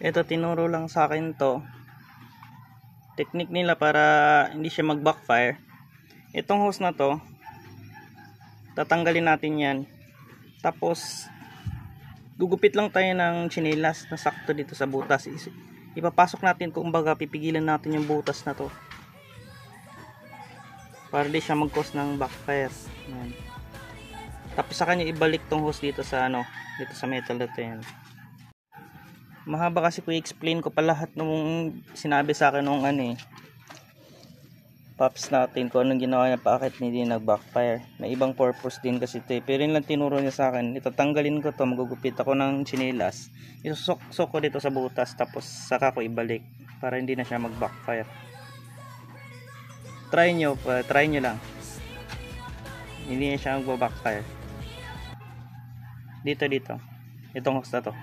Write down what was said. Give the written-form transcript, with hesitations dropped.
Ito, tinuro lang sa akin to. Technique nila para hindi siya mag-backfire. Itong hose na to, tatanggalin natin yan. Tapos, gugupit lang tayo ng tsinelas na sakto dito sa butas. Ipapasok natin, kumbaga pipigilan natin yung butas na to. Para di siya mag-cause ng backfire. Yan. Tapos sa kanya ibalik tong hose dito sa dito sa metal na to yan. Mahaba kasi ko i-explain ko pa lahat nung sinabi sa akin nung pops natin kung anong ginawa niya bakit hindi nag-backfire. May ibang purpose din kasi ito pero yun lang tinuro niya sa akin. Itatanggalin ko to, magugupit ako ng tsinelas. Isusok ko dito sa butas tapos saka ko ibalik para hindi na siya mag-backfire. Try nyo lang. Hindi na siya mag-backfire. Dito. Itong hose na to.